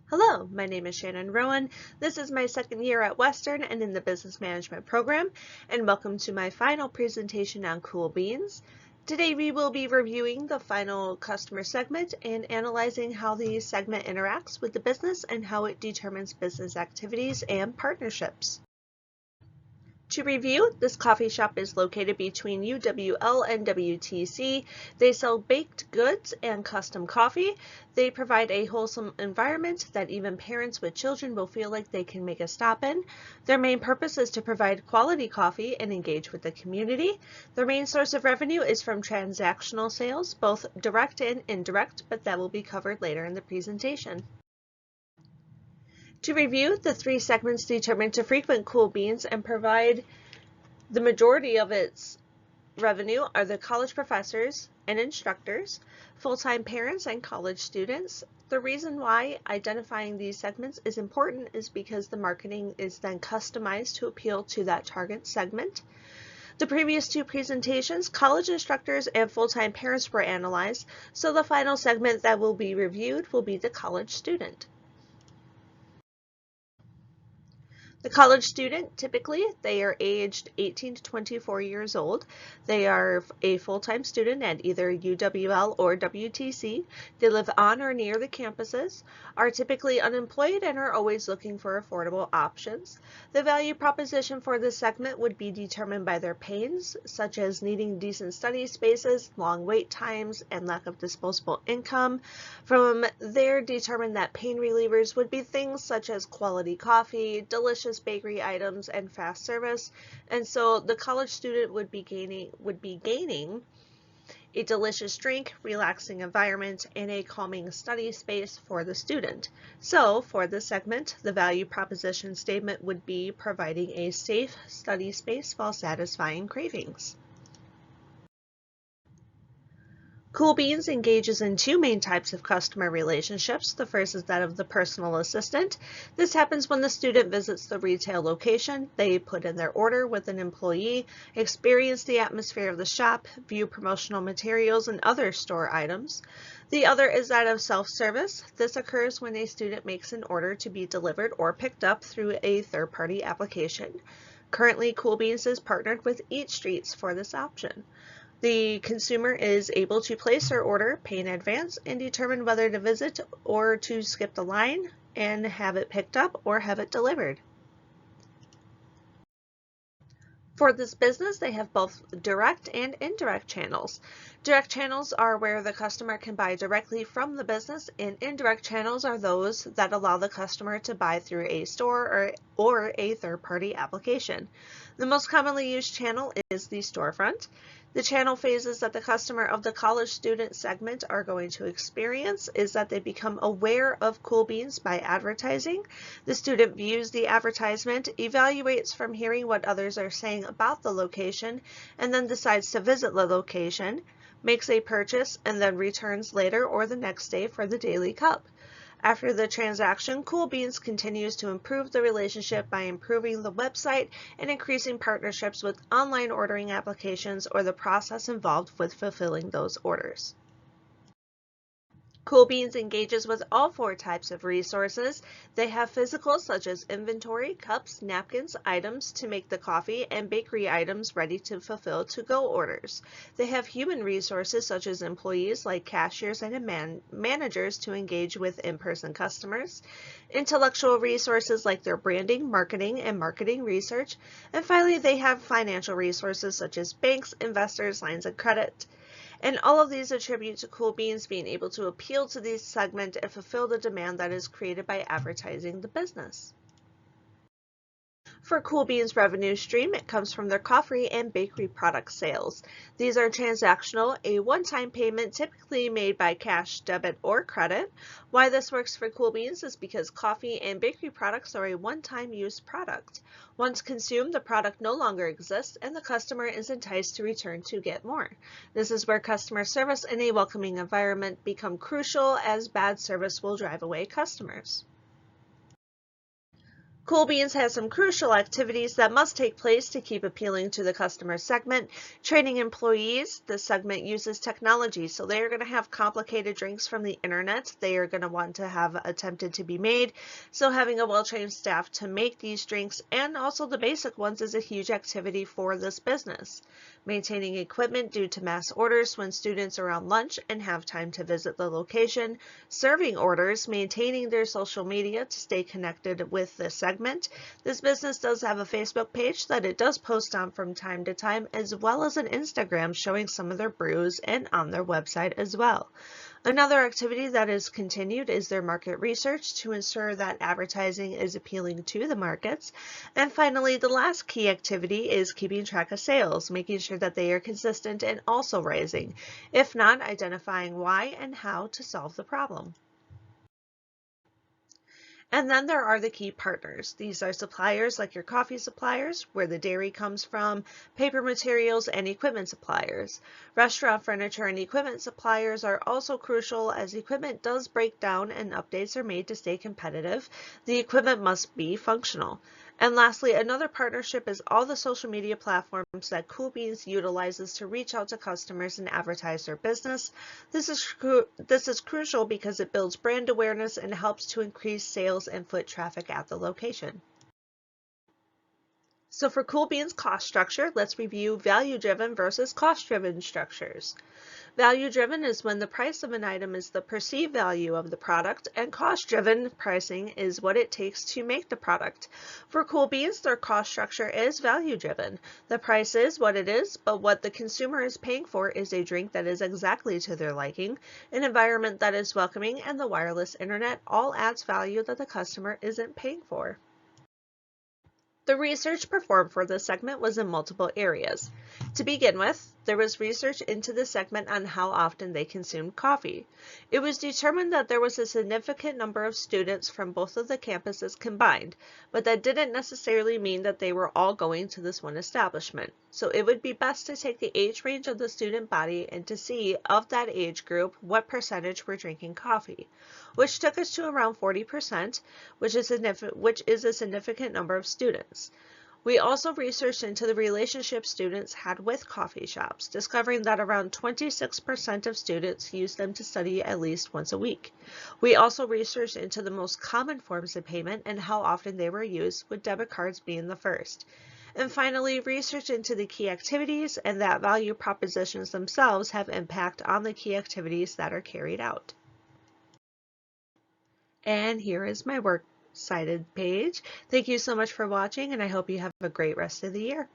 Hello, my name is Shannon Rowan. This is my second year at Western and in the Business Management program, and welcome to my final presentation on Cool Beans. Today we will be reviewing the final customer segment and analyzing how the segment interacts with the business and how it determines business activities and partnerships. To review, this coffee shop is located between UWL and WTC. They sell baked goods and custom coffee. They provide a wholesome environment that even parents with children will feel like they can make a stop in. Their main purpose is to provide quality coffee and engage with the community. Their main source of revenue is from transactional sales, both direct and indirect, but that will be covered later in the presentation. To review, the three segments determined to frequent Cool Beans and provide the majority of its revenue are the college professors and instructors, full-time parents, and college students. The reason why identifying these segments is important is because the marketing is then customized to appeal to that target segment. The previous two presentations, college instructors and full-time parents, were analyzed, so the final segment that will be reviewed will be the college student. The college student, typically, they are aged 18 to 24 years old. They are a full-time student at either UWL or WTC. They live on or near the campuses, are typically unemployed, and are always looking for affordable options. The value proposition for this segment would be determined by their pains, such as needing decent study spaces, long wait times, and lack of disposable income. From there, determine that pain relievers would be things such as quality coffee, delicious bakery items, and fast service. And so the college student would be gaining a delicious drink, relaxing environment, and a calming study space for the student. So for this segment, the value proposition statement would be providing a safe study space while satisfying cravings. Cool Beans engages in two main types of customer relationships. The first is that of the personal assistant. This happens when the student visits the retail location. They put in their order with an employee, experience the atmosphere of the shop, view promotional materials and other store items. The other is that of self-service. This occurs when a student makes an order to be delivered or picked up through a third-party application. Currently, Cool Beans is partnered with Eat Streets for this option. The consumer is able to place their order, pay in advance, and determine whether to visit or to skip the line and have it picked up or have it delivered. For this business, they have both direct and indirect channels. Direct channels are where the customer can buy directly from the business, and indirect channels are those that allow the customer to buy through a store or a third-party application. The most commonly used channel is the storefront. The channel phases that the customer of the college student segment are going to experience is that they become aware of Cool Beans by advertising. The student views the advertisement, evaluates from hearing what others are saying about the location, and then decides to visit the location, makes a purchase, and then returns later or the next day for the daily cup. After the transaction, Cool Beans continues to improve the relationship by improving the website and increasing partnerships with online ordering applications or the process involved with fulfilling those orders. Cool Beans engages with all four types of resources. They have physical, such as inventory, cups, napkins, items to make the coffee, and bakery items ready to fulfill to-go orders. They have human resources, such as employees like cashiers and managers to engage with in-person customers, intellectual resources like their branding, marketing, and marketing research, and finally, they have financial resources such as banks, investors, lines of credit. And all of these attribute to Cool Beans being able to appeal to this segment and fulfill the demand that is created by advertising the business. For Cool Beans' revenue stream, it comes from their coffee and bakery product sales. These are transactional, a one-time payment typically made by cash, debit, or credit. Why this works for Cool Beans is because coffee and bakery products are a one-time use product. Once consumed, the product no longer exists and the customer is enticed to return to get more. This is where customer service and a welcoming environment become crucial, as bad service will drive away customers. Cool Beans has some crucial activities that must take place to keep appealing to the customer segment. Training employees, this segment uses technology, so they are going to have complicated drinks from the internet they are going to want to have attempted to be made. So having a well-trained staff to make these drinks and also the basic ones is a huge activity for this business. Maintaining equipment due to mass orders when students are on lunch and have time to visit the location. Serving orders, maintaining their social media to stay connected with the segment. This business does have a Facebook page that it does post on from time to time, as well as an Instagram showing some of their brews and on their website as well. Another activity that is continued is their market research to ensure that advertising is appealing to the markets. And finally, the last key activity is keeping track of sales, making sure that they are consistent and also rising. If not, identifying why and how to solve the problem. And then there are the key partners. These are suppliers like your coffee suppliers, where the dairy comes from, paper materials, and equipment suppliers. Restaurant furniture and equipment suppliers are also crucial as equipment does break down and updates are made to stay competitive. The equipment must be functional. And lastly, another partnership is all the social media platforms that Cool Beans utilizes to reach out to customers and advertise their business. This is crucial because it builds brand awareness and helps to increase sales and foot traffic at the location. So for Cool Beans cost structure, let's review value-driven versus cost-driven structures. Value-driven is when the price of an item is the perceived value of the product, and cost-driven pricing is what it takes to make the product. For Cool Beans, their cost structure is value-driven. The price is what it is, but what the consumer is paying for is a drink that is exactly to their liking, an environment that is welcoming, and the wireless internet all adds value that the customer isn't paying for. The research performed for this segment was in multiple areas. To begin with, there was research into the segment on how often they consumed coffee. It was determined that there was a significant number of students from both of the campuses combined, but that didn't necessarily mean that they were all going to this one establishment. So it would be best to take the age range of the student body and to see, of that age group, what percentage were drinking coffee, which took us to around 40%, which is a significant number of students. We also researched into the relationship students had with coffee shops, discovering that around 26% of students used them to study at least once a week. We also researched into the most common forms of payment and how often they were used, with debit cards being the first. And finally, research into the key activities and that value propositions themselves have impact on the key activities that are carried out. And here is my works cited page. Thank you so much for watching, and I hope you have a great rest of the year.